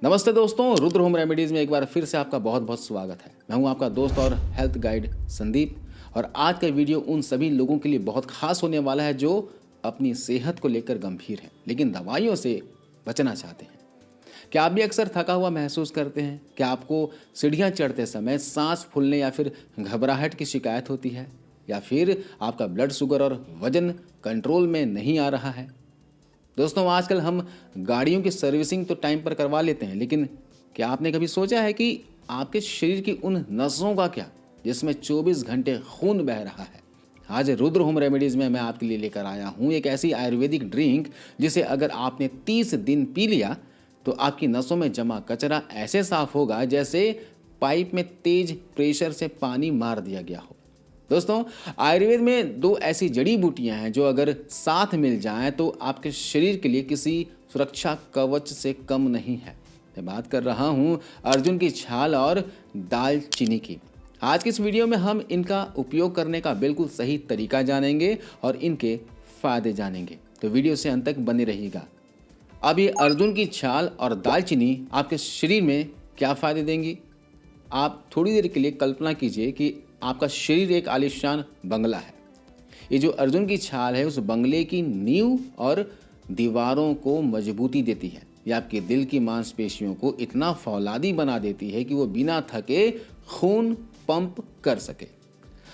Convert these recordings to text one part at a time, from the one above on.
नमस्ते दोस्तों, Rudra home remedies में एक बार फिर से आपका बहुत बहुत स्वागत है। मैं हूं आपका दोस्त और हेल्थ गाइड संदीप। और आज का वीडियो उन सभी लोगों के लिए बहुत खास होने वाला है जो अपनी सेहत को लेकर गंभीर हैं लेकिन दवाइयों से बचना चाहते हैं। क्या आप भी अक्सर थका हुआ महसूस करते हैं? क्या आपको सीढ़ियाँ चढ़ते समय सांस फूलने या फिर घबराहट की शिकायत होती है? या फिर आपका ब्लड शुगर और वजन कंट्रोल में नहीं आ रहा है? दोस्तों, आजकल हम गाड़ियों की सर्विसिंग तो टाइम पर करवा लेते हैं, लेकिन क्या आपने कभी सोचा है कि आपके शरीर की उन नसों का क्या जिसमें 24 घंटे खून बह रहा है? आज रुद्र होम रेमेडीज़ में मैं आपके लिए लेकर आया हूँ एक ऐसी आयुर्वेदिक ड्रिंक जिसे अगर आपने 30 दिन पी लिया तो आपकी नसों में जमा कचरा ऐसे साफ होगा जैसे पाइप में तेज प्रेशर से पानी मार दिया गया हो। दोस्तों, आयुर्वेद में दो ऐसी जड़ी बूटियां हैं जो अगर साथ मिल जाएं तो आपके शरीर के लिए किसी सुरक्षा कवच से कम नहीं है। मैं बात कर रहा हूं अर्जुन की छाल और दालचीनी की। आज की इस वीडियो में हम इनका उपयोग करने का बिल्कुल सही तरीका जानेंगे और इनके फायदे जानेंगे, तो वीडियो से अंत तक बने रहिएगा। अब ये अर्जुन की छाल और दालचीनी आपके शरीर में क्या फ़ायदे देंगी? आप थोड़ी देर के लिए कल्पना कीजिए कि आपका शरीर एक आलीशान बंगला है। ये जो अर्जुन की छाल है उस बंगले की नींव और दीवारों को मजबूती देती है। ये आपके दिल की मांसपेशियों को इतना फौलादी बना देती है कि वो बिना थके खून पंप कर सके।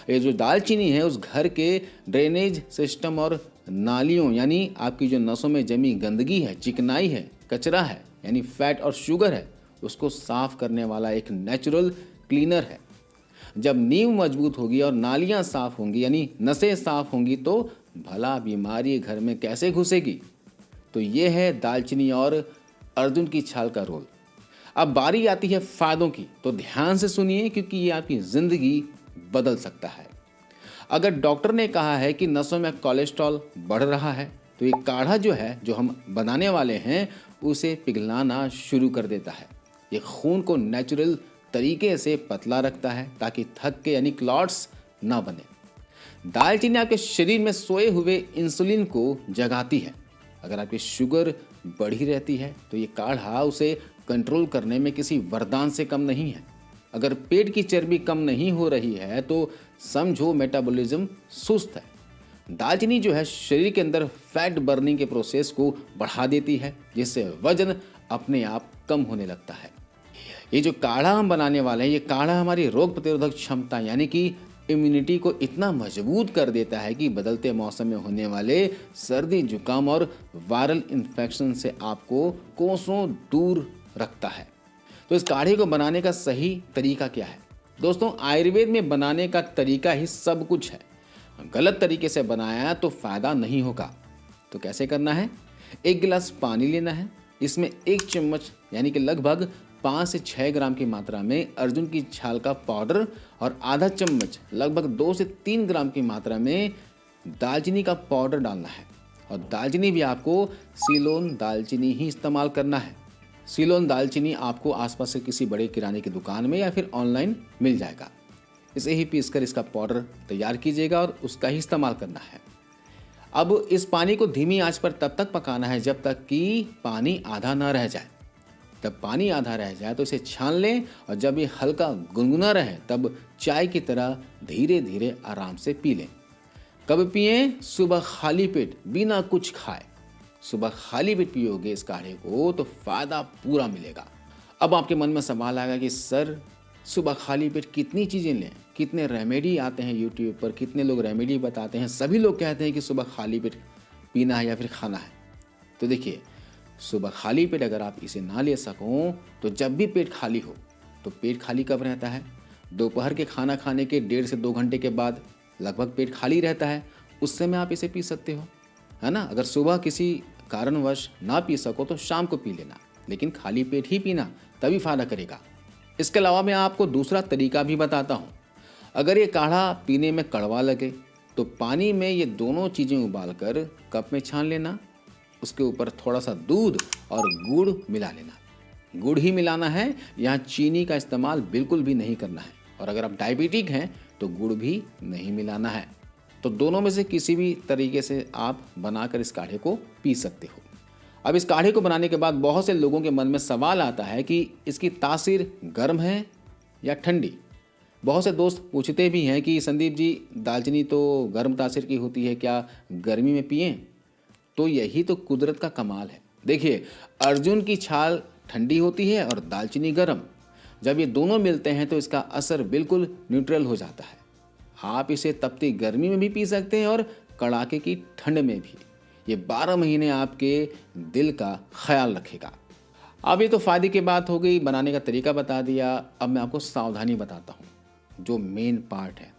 ये जो दालचीनी है उस घर के ड्रेनेज सिस्टम और नालियों यानी आपकी जो नसों में जमी गंदगी है, चिकनाई है, कचरा है यानी फैट और शुगर है, उसको साफ करने वाला एक नेचुरल क्लीनर है। जब नींव मजबूत होगी और नालियां साफ होंगी यानी नसें साफ होंगी तो भला बीमारी घर में कैसे घुसेगी? तो ये है दालचीनी और अर्जुन की छाल का रोल। अब बारी आती है फायदों की, तो ध्यान से सुनिए क्योंकि ये आपकी जिंदगी बदल सकता है। अगर डॉक्टर ने कहा है कि नसों में कोलेस्ट्रॉल बढ़ रहा है तो ये काढ़ा जो है जो हम बनाने वाले हैं उसे पिघलाना शुरू कर देता है। ये खून को नेचुरल तरीके से पतला रखता है ताकि थक के यानी क्लॉट्स ना बने। दालचीनी आपके शरीर में सोए हुए इंसुलिन को जगाती है। अगर आपकी शुगर बढ़ी रहती है तो ये काढ़ा उसे कंट्रोल करने में किसी वरदान से कम नहीं है। अगर पेट की चर्बी कम नहीं हो रही है तो समझो मेटाबॉलिज्म सुस्त है। दालचीनी जो है शरीर के अंदर फैट बर्निंग के प्रोसेस को बढ़ा देती है जिससे वजन अपने आप कम होने लगता है। ये जो काढ़ा हम बनाने वाले हैं, ये काढ़ा हमारी रोग प्रतिरोधक क्षमता यानी कि इम्यूनिटी को इतना मजबूत कर देता है कि बदलते मौसम में होने वाले सर्दी, जुकाम और वायरल इन्फेक्शन से आपको कोसों दूर रखता है। तो इस काढ़े को बनाने का सही तरीका क्या है? दोस्तों, आयुर्वेद में बनाने का तरीका ही सब कुछ है। गलत तरीके से बनाया तो फ़ायदा नहीं होगा। तो कैसे करना है? 1 गिलास पानी लेना है, इसमें 1 चम्मच यानी कि लगभग 5 से 6 ग्राम की मात्रा में अर्जुन की छाल का पाउडर और आधा चम्मच लगभग 2 से 3 ग्राम की मात्रा में दालचीनी का पाउडर डालना है। और दालचीनी भी आपको सीलोन दालचीनी ही इस्तेमाल करना है। सीलोन दालचीनी आपको आसपास से किसी बड़े किराने की दुकान में या फिर ऑनलाइन मिल जाएगा। इसे ही पीसकर इसका पाउडर तैयार कीजिएगा और उसका ही इस्तेमाल करना है। अब इस पानी को धीमी आंच पर तब तक पकाना है जब तक कि पानी आधा ना रह जाए। जब पानी आधा रह जाए तो इसे छान लें और जब ये हल्का गुनगुना रहे तब चाय की तरह धीरे धीरे आराम से पी लें। कब पिएं? सुबह खाली पेट बिना कुछ खाए। सुबह खाली पेट पियोगे इस काढ़े को तो फ़ायदा पूरा मिलेगा। अब आपके मन में सवाल आएगा कि सर, सुबह खाली पेट कितनी चीज़ें लें? कितने रेमेडी आते हैं यूट्यूब पर, कितने लोग रेमेडी बताते हैं, सभी लोग कहते हैं कि सुबह खाली पेट पीना है या फिर खाना है। तो देखिए, सुबह खाली पेट अगर आप इसे ना ले सको तो जब भी पेट खाली हो, तो पेट खाली कब रहता है? दोपहर के खाना खाने के 1.5 से 2 घंटे के बाद लगभग पेट खाली रहता है, उस समय आप इसे पी सकते हो, है ना। अगर सुबह किसी कारणवश ना पी सको तो शाम को पी लेना, लेकिन खाली पेट ही पीना, तभी फ़ायदा करेगा। इसके अलावा मैं आपको दूसरा तरीका भी बताता हूँ। अगर ये काढ़ा पीने में कड़वा लगे तो पानी में ये दोनों चीज़ें उबाल कर कप में छान लेना, उसके ऊपर थोड़ा सा दूध और गुड़ मिला लेना। गुड़ ही मिलाना है, यहाँ चीनी का इस्तेमाल बिल्कुल भी नहीं करना है। और अगर आप डायबिटिक हैं तो गुड़ भी नहीं मिलाना है। तो दोनों में से किसी भी तरीके से आप बनाकर इस काढ़े को पी सकते हो। अब इस काढ़े को बनाने के बाद बहुत से लोगों के मन में सवाल आता है कि इसकी तासीर गर्म है या ठंडी। बहुत से दोस्त पूछते भी हैं कि संदीप जी, दालचीनी तो गर्म तासीर की होती है, क्या गर्मी में पिएं? तो यही तो कुदरत का कमाल है। देखिए, अर्जुन की छाल ठंडी होती है और दालचीनी गर्म। जब ये दोनों मिलते हैं तो इसका असर बिल्कुल न्यूट्रल हो जाता है। आप इसे तपती गर्मी में भी पी सकते हैं और कड़ाके की ठंड में भी। ये 12 महीने आपके दिल का ख्याल रखेगा। अब ये तो फ़ायदे की बात हो गई, बनाने का तरीका बता दिया। अब मैं आपको सावधानी बताता हूँ, जो मेन पार्ट है।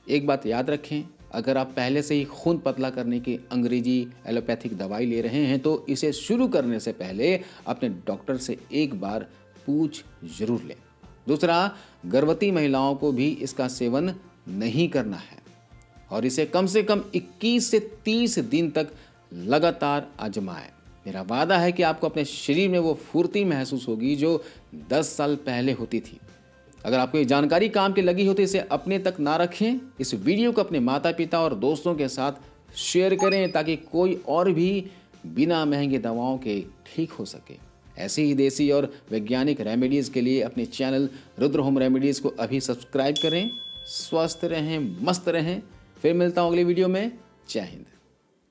एक बात याद रखें, अगर आप पहले से ही खून पतला करने की अंग्रेजी एलोपैथिक दवाई ले रहे हैं तो इसे शुरू करने से पहले अपने डॉक्टर से एक बार पूछ जरूर लें। दूसरा, गर्भवती महिलाओं को भी इसका सेवन नहीं करना है और इसे कम से कम 21 से 30 दिन तक लगातार आजमाएं। मेरा वादा है कि आपको अपने शरीर में वो फुर्ती महसूस होगी जो 10 साल पहले होती थी। अगर आपको ये जानकारी काम की लगी हो तो इसे अपने तक ना रखें। इस वीडियो को अपने माता पिता और दोस्तों के साथ शेयर करें ताकि कोई और भी बिना महंगे दवाओं के ठीक हो सके। ऐसी ही देसी और वैज्ञानिक रेमेडीज़ के लिए अपने चैनल रुद्र होम रेमेडीज़ को अभी सब्सक्राइब करें। स्वस्थ रहें, मस्त रहें। फिर मिलता हूँ अगली वीडियो में। जय हिंद।